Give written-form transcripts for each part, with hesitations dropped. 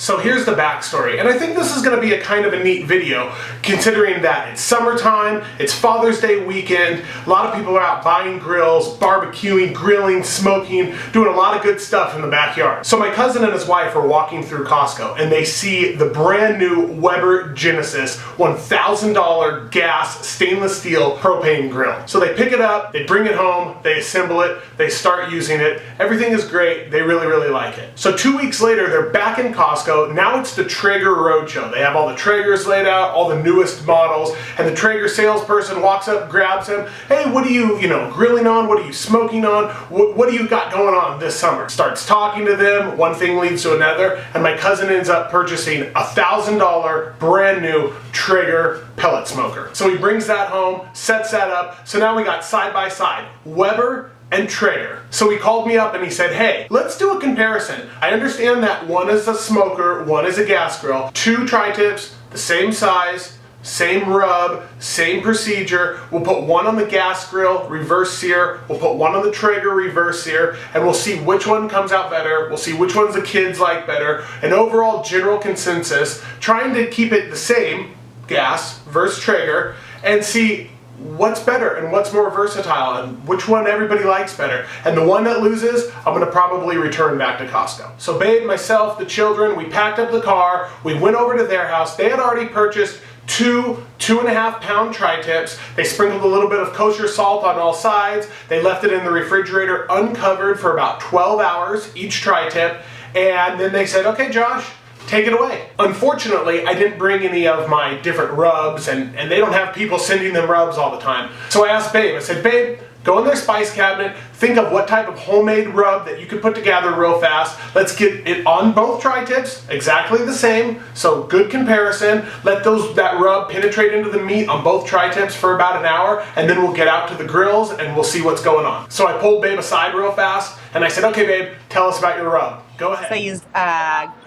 So here's the backstory, and I think this is going to be a kind of a neat video considering that it's summertime, it's Father's Day weekend, a lot of people are out buying grills, barbecuing, grilling, smoking, doing a lot of good stuff in the backyard. So my cousin and his wife are walking through Costco and they see the brand new Weber Genesis $1,000 gas stainless steel propane grill. So they pick it up, they bring it home, they assemble it, they start using it, everything is great, they really like it. So 2 weeks later they're back in Costco. Now it's the Traeger Roadshow. They have all the Traegers laid out, all the newest models, and the Traeger salesperson walks up, grabs him, hey, what are you grilling on? What are you smoking on? What do you got going on this summer? Starts talking to them, one thing leads to another, and my cousin ends up purchasing a $1,000 brand new Traeger pellet smoker. So he brings that home, sets that up, so now we got side by side, Weber and Traeger. So he called me up and he said, hey, let's do a comparison. I understand that one is a smoker, one is a gas grill, two tri-tips, the same size, same rub, same procedure. We'll put one on the gas grill, reverse sear. We'll put one on the Traeger, reverse sear, and we'll see which one comes out better. We'll see which ones the kids like better. An overall general consensus, trying to keep it the same, gas versus Traeger, and see what's better and what's more versatile and which one everybody likes better. And the one that loses, I'm gonna probably return back to Costco. So babe, myself, the children, we packed up the car, we went over to their house. They had already purchased two 2.5 pound tri-tips. They sprinkled a little bit of kosher salt on all sides. They left it in the refrigerator uncovered for about 12 hours, each tri-tip. And then they said, okay, Josh, take it away. Unfortunately, I didn't bring any of my different rubs, and they don't have people sending them rubs all the time. So I asked babe, I said, babe, go in their spice cabinet, think of what type of homemade rub that you could put together real fast. Let's get it on both tri-tips, exactly the same, so good comparison. Let that rub penetrate into the meat on both tri-tips for about an hour, and then we'll get out to the grills and we'll see what's going on. So I pulled babe aside real fast, and I said, okay babe, tell us about your rub. Go ahead. So I used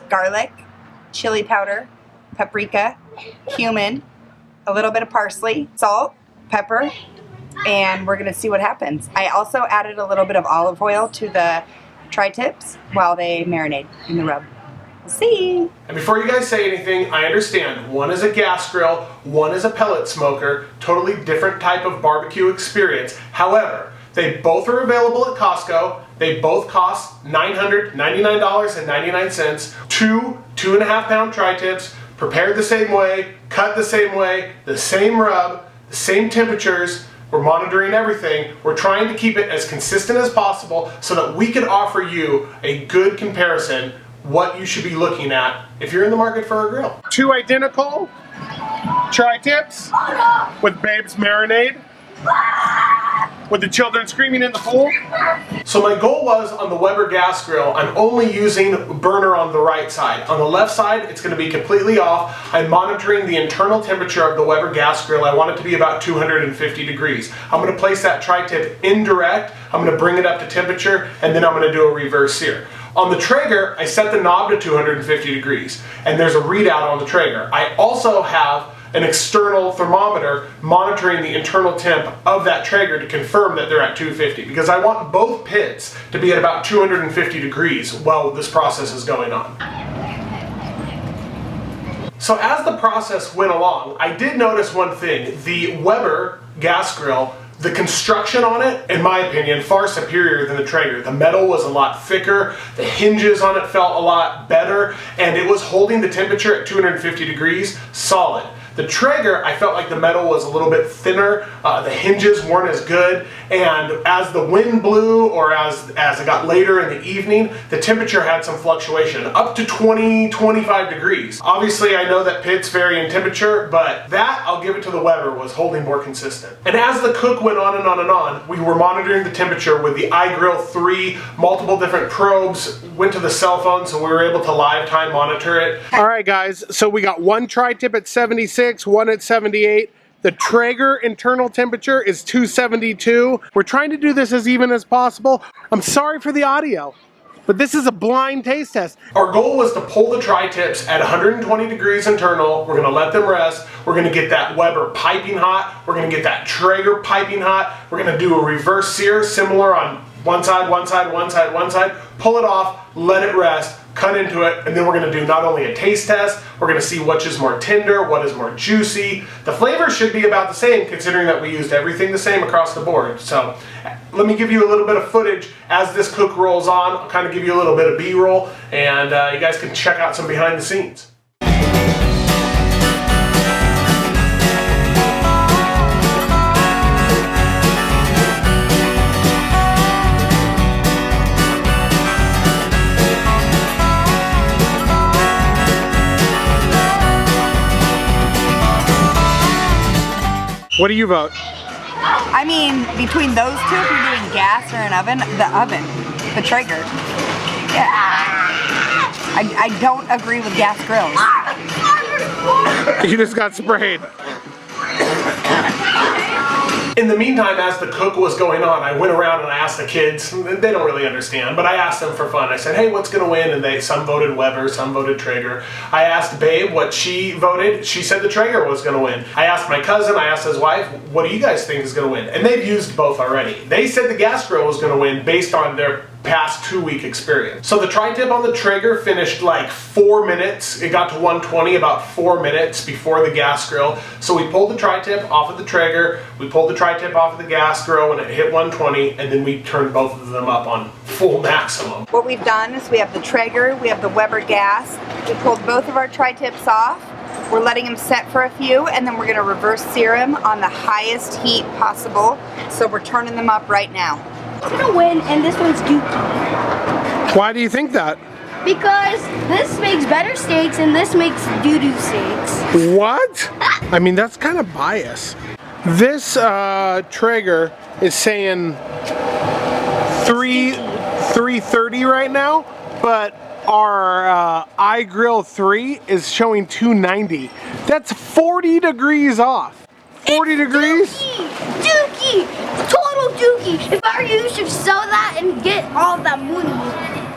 garlic, chili powder, paprika, cumin, a little bit of parsley, salt, pepper, and we're gonna see what happens. I also added a little bit of olive oil to the tri-tips while they marinate in the rub. We'll see. And before you guys say anything, I understand one is a gas grill, one is a pellet smoker, totally different type of barbecue experience. However, they both are available at Costco. They both cost $999.99. Two 2.5 pound tri-tips, prepared the same way, cut the same way, the same rub, the same temperatures. We're monitoring everything. We're trying to keep it as consistent as possible so that we can offer you a good comparison, what you should be looking at if you're in the market for a grill. Two identical tri-tips with babe's marinade, with the children screaming in the pool. So my goal was on the Weber gas grill, I'm only using burner on the right side. On the left side, it's gonna be completely off. I'm monitoring the internal temperature of the Weber gas grill. I want it to be about 250 degrees. I'm gonna place that tri-tip indirect. I'm gonna bring it up to temperature, and then I'm gonna do a reverse sear. On the Traeger, I set the knob to 250 degrees, and there's a readout on the Traeger. I also have an external thermometer monitoring the internal temp of that Traeger to confirm that they're at 250, because I want both pits to be at about 250 degrees while this process is going on. So as the process went along, I did notice one thing. The Weber gas grill, the construction on it, in my opinion, far superior than the Traeger. The metal was a lot thicker, the hinges on it felt a lot better, and it was holding the temperature at 250 degrees solid. The Traeger, I felt like the metal was a little bit thinner, the hinges weren't as good, and as the wind blew or as it got later in the evening, the temperature had some fluctuation, up to 20-25 degrees. Obviously, I know that pits vary in temperature, but that, I'll give it to the Weber, was holding more consistent. And as the cook went on and on and on, we were monitoring the temperature with the iGrill 3, multiple different probes, went to the cell phone, so we were able to live time monitor it. All right, guys, so we got one tri-tip at 76, one at 78. The Traeger internal temperature is 272. We're trying to do this as even as possible. I'm sorry for the audio, but this is a blind taste test. Our goal was to pull the tri-tips at 120 degrees internal. We're gonna let them rest. We're gonna get that Weber piping hot. We're gonna get that Traeger piping hot. We're gonna do a reverse sear similar on one side, one side, one side, one side, pull it off, let it rest, cut into it, and then we're gonna do not only a taste test, we're gonna see which is more tender, what is more juicy. The flavor should be about the same considering that we used everything the same across the board. So let me give you a little bit of footage as this cook rolls on. I'll kind of give you a little bit of B-roll, and you guys can check out some behind the scenes. What do you vote? I mean, between those two, if you're doing gas or an oven, the Traeger. Yeah. I don't agree with gas grills. You just got sprayed. In the meantime, as the cook was going on, I went around and I asked the kids. They don't really understand, but I asked them for fun. I said, hey, what's gonna win? And some voted Weber, some voted Traeger. I asked Babe what she voted. She said the Traeger was gonna win. I asked my cousin, I asked his wife, what do you guys think is gonna win? And they've used both already. They said the gas grill was gonna win based on their past 2-week experience. So the tri-tip on the Traeger finished like 4 minutes. It got to 120 about 4 minutes before the gas grill. So we pulled the tri-tip off of the Traeger, we pulled the tri-tip off of the gas grill when it hit 120, and then we turned both of them up on full maximum. What we've done is we have the Traeger, we have the Weber gas. We pulled both of our tri-tips off. We're letting them set for a few, and then we're gonna reverse sear them on the highest heat possible. So we're turning them up right now. It's gonna win, and this one's dookie. Why do you think that? Because this makes better steaks, and this makes doo-doo steaks. What? I mean, that's kind of bias. This Traeger is saying 330 right now, but our iGrill 3 is showing 290. That's 40 degrees off. 40 degrees? Dookie! Total dookie! If I were you, you should sell that and get all that money.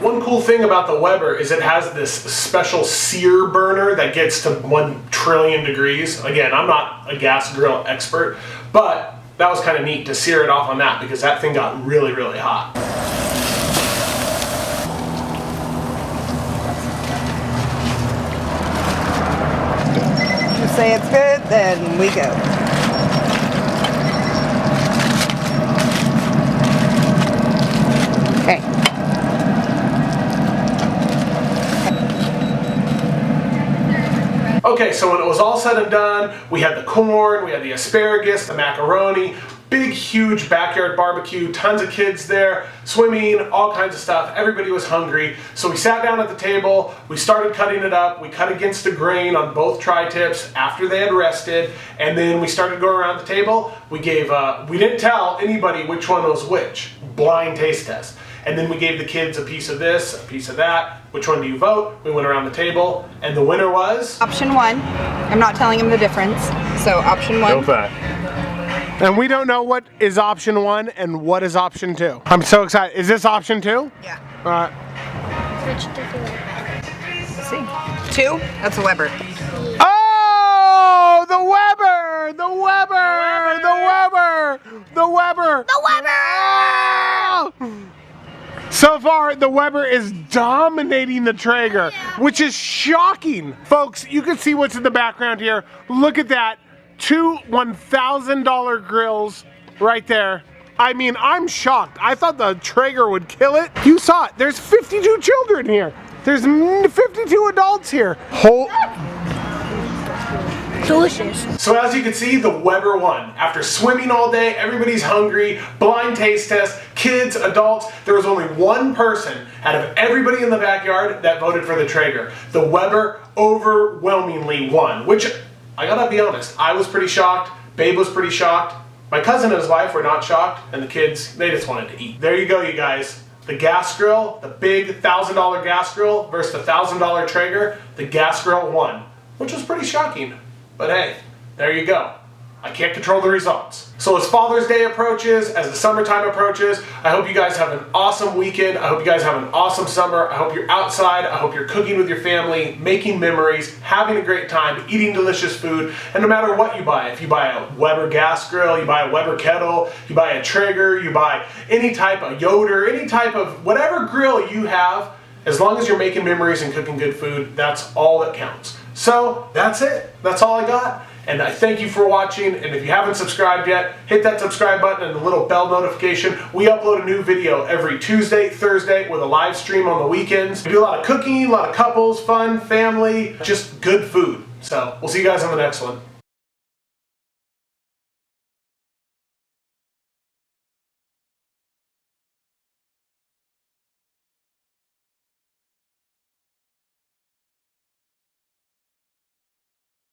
One cool thing about the Weber is it has this special sear burner that gets to 1 trillion degrees. Again, I'm not a gas grill expert, but that was kind of neat to sear it off on that because that thing got really, really hot. You say it's good, then we go. Okay. Okay, so when it was all said and done, we had the corn, we had the asparagus, the macaroni, big, huge backyard barbecue, tons of kids there, swimming, all kinds of stuff. Everybody was hungry. So we sat down at the table, we started cutting it up, we cut against the grain on both tri-tips after they had rested, and then we started going around the table. We didn't tell anybody which one was which, blind taste test. And then we gave the kids a piece of this, a piece of that. Which one do you vote? We went around the table, and the winner was? Option 1. I'm not telling him the difference. So option 1. No fat. And we don't know what is option 1 and what is option 2. I'm so excited. Is this option 2? Yeah. Which do you like better? Let's see. 2? That's a Weber. Oh, the Weber! The Weber! The Weber! The Weber! The Weber! Oh! So far, the Weber is dominating the Traeger, which is shocking. Folks, you can see what's in the background here. Look at that. 2 $1,000 grills right there. I mean, I'm shocked. I thought the Traeger would kill it. You saw it. There's 52 children here. There's 52 adults here. Delicious. So as you can see, the Weber won. After swimming all day, everybody's hungry, blind taste test, kids, adults, there was only one person out of everybody in the backyard that voted for the Traeger. The Weber overwhelmingly won, which, I gotta be honest, I was pretty shocked, Babe was pretty shocked, my cousin and his wife were not shocked, and the kids, they just wanted to eat. There you go, you guys. The gas grill, the big $1,000 gas grill versus the $1,000 Traeger, the gas grill won, which was pretty shocking. But hey, there you go. I can't control the results. So as Father's Day approaches, as the summertime approaches, I hope you guys have an awesome weekend. I hope you guys have an awesome summer. I hope you're outside. I hope you're cooking with your family, making memories, having a great time, eating delicious food. And no matter what you buy, if you buy a Weber gas grill, you buy a Weber kettle, you buy a Traeger, you buy any type of Yoder, any type of whatever grill you have, as long as you're making memories and cooking good food, that's all that counts. So that's it. That's all I got. And I thank you for watching, and if you haven't subscribed yet, hit that subscribe button and the little bell notification. We upload a new video every Tuesday, Thursday, with a live stream on the weekends. We do a lot of cooking, a lot of couples, fun, family, just good food. So we'll see you guys on the next one.